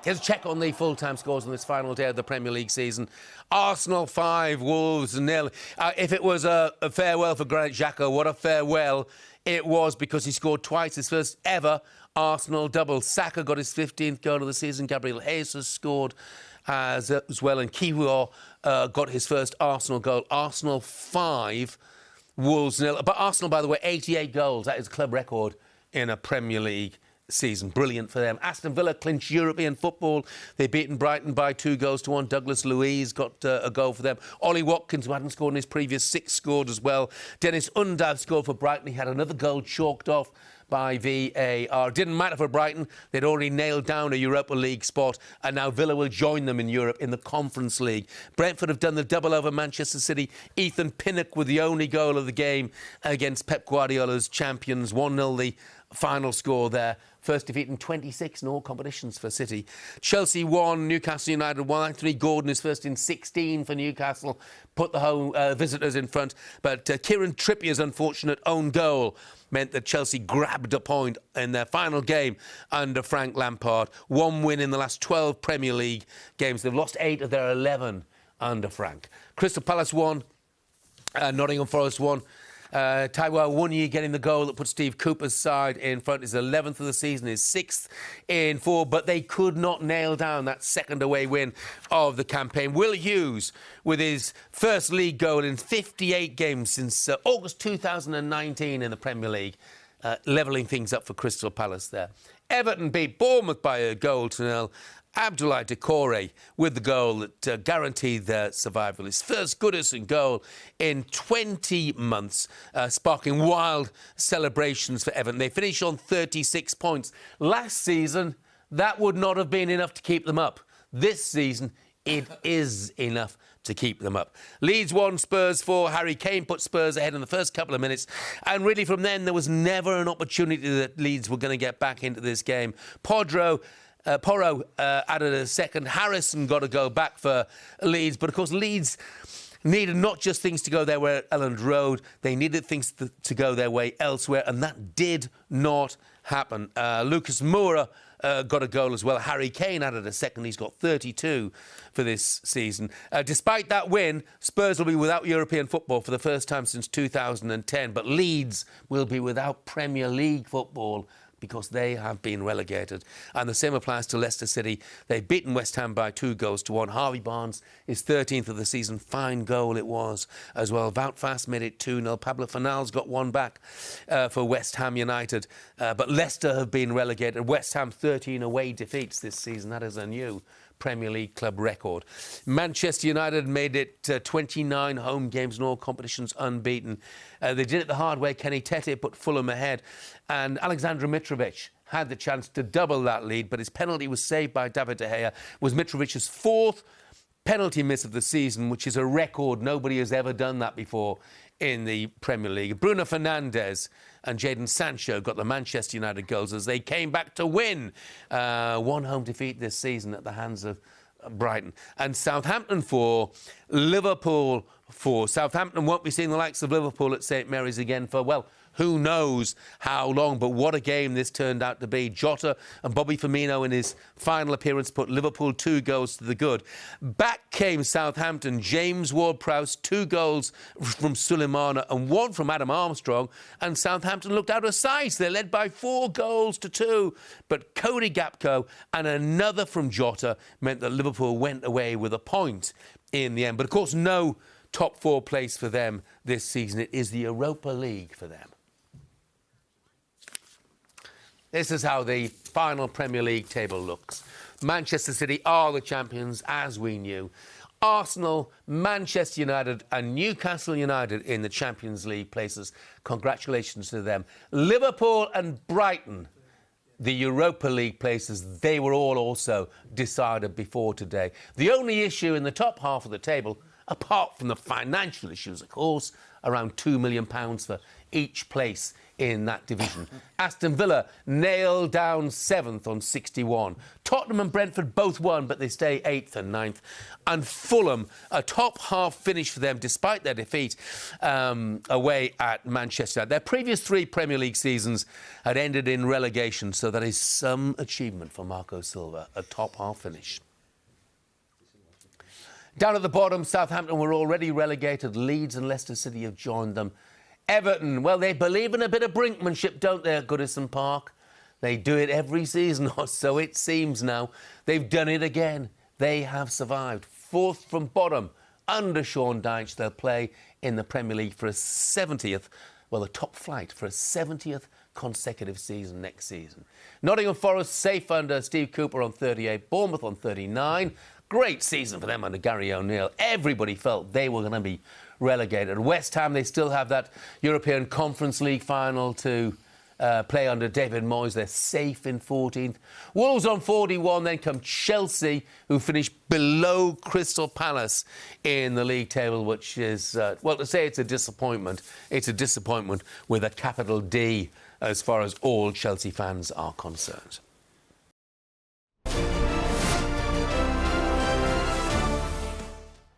Here's a check on the full-time scores on this final day of the Premier League season. Arsenal 5, Wolves 0. If it was a farewell for Granit Xhaka, what a farewell it was, because he scored twice, his first ever Arsenal double. Saka got his 15th goal of the season. Gabriel Jesus scored as well, and Kiwior got his first Arsenal goal. Arsenal 5, Wolves 0. But Arsenal, by the way, 88 goals. That is a club record in a Premier League season. Brilliant for them. Aston Villa clinched European football. They've beaten Brighton by 2-1. Douglas Luiz got a goal for them. Ollie Watkins, who hadn't scored in his previous 6, scored as well. Dennis Undav scored for Brighton. He had another goal chalked off by VAR. Didn't matter for Brighton. They'd already nailed down a Europa League spot, and now Villa will join them in Europe in the Conference League. Brentford have done the double over Manchester City. Ethan Pinnock with the only goal of the game against Pep Guardiola's champions. 1-0 the final score there. First defeat in 26 in all competitions for City. Chelsea won, Newcastle United won. Anthony Gordon is first in 16 for Newcastle, put the home visitors in front. But Kieran Trippier's unfortunate own goal meant that Chelsea grabbed a point in their final game under Frank Lampard. 1 win in the last 12 Premier League games. They've lost 8 of their 11 under Frank. Crystal Palace won, Nottingham Forest won. Taiwo Awoniyi getting the goal that put Steve Cooper's side in front. His 11th of the season, his 6th in 4, but they could not nail down that second away win of the campaign. Will Hughes with his first league goal in 58 games since August 2019 in the Premier League, levelling things up for Crystal Palace there. Everton beat Bournemouth by a goal to 0. Abdoulaye Doucouré with the goal that guaranteed their survival. His first Goodison goal in 20 months, sparking wild celebrations for Everton. They finished on 36 points. Last season, that would not have been enough to keep them up. This season, it is enough to keep them up. Leeds won, Spurs 4. Harry Kane put Spurs ahead in the first couple of minutes. And really from then, there was never an opportunity that Leeds were going to get back into this game. Porro added a second. Harrison got to go back for Leeds. But, of course, Leeds needed not just things to go their way at Elland Road. They needed things to go their way elsewhere, and that did not happen. Lucas Moura got a goal as well. Harry Kane added a second. He's got 32 for this season. Despite that win, Spurs will be without European football for the first time since 2010. But Leeds will be without Premier League football because they have been relegated. And the same applies to Leicester City. They've beaten West Ham by 2-1. Harvey Barnes is 13th of the season. Fine goal it was as well. Wout Faes made it 2-0. Pablo Fornals got one back for West Ham United. But Leicester have been relegated. West Ham 13 away defeats this season. That is a new Premier League club record. Manchester United made it 29 home games in all competitions unbeaten. They did it the hard way. Kenny Tete put Fulham ahead, and Alexander Mitrovic had the chance to double that lead, but his penalty was saved by David De Gea. It was Mitrovic's 4th penalty miss of the season, which is a record. Nobody has ever done that before in the Premier League. Bruno Fernandes and Jadon Sancho got the Manchester United goals as they came back to win. 1 home defeat this season at the hands of Brighton. And Southampton 4, Liverpool 4. Southampton won't be seeing the likes of Liverpool at St Mary's again for, well, who knows how long, but what a game this turned out to be. Jota and Bobby Firmino in his final appearance put Liverpool 2 goals to the good. Back came Southampton. James Ward-Prowse, 2 goals from Sulemana and 1 from Adam Armstrong, and Southampton looked out of sight. They led by 4 goals to 2, but Cody Gakpo and another from Jota meant that Liverpool went away with a point in the end. But, of course, no top 4 place for them this season. It is the Europa League for them. This is how the final Premier League table looks. Manchester City are the champions, as we knew. Arsenal, Manchester United and Newcastle United in the Champions League places. Congratulations to them. Liverpool and Brighton, the Europa League places, they were all also decided before today. The only issue in the top half of the table, apart from the financial issues, of course, around £2 million for each place in that division. Aston Villa nailed down 7th on 61. Tottenham and Brentford both won, but they stay 8th and 9th. And Fulham, a top-half finish for them, despite their defeat away at Manchester. Their previous 3 Premier League seasons had ended in relegation, so that is some achievement for Marco Silva, a top-half finish. Down at the bottom, Southampton were already relegated. Leeds and Leicester City have joined them. Everton, well, they believe in a bit of brinkmanship, don't they, at Goodison Park? They do it every season, or so it seems now. They've done it again. They have survived. 4th from bottom, under Sean Dyche. They'll play in the Premier League for a 70th, well, the top flight, for a 70th consecutive season next season. Nottingham Forest safe under Steve Cooper on 38, Bournemouth on 39. Great season for them under Gary O'Neill. Everybody felt they were going to be relegated. West Ham, they still have that European Conference League final to play under David Moyes. They're safe in 14th. Wolves on 41, then come Chelsea, who finished below Crystal Palace in the league table, which is, well, to say it's a disappointment with a capital D as far as all Chelsea fans are concerned.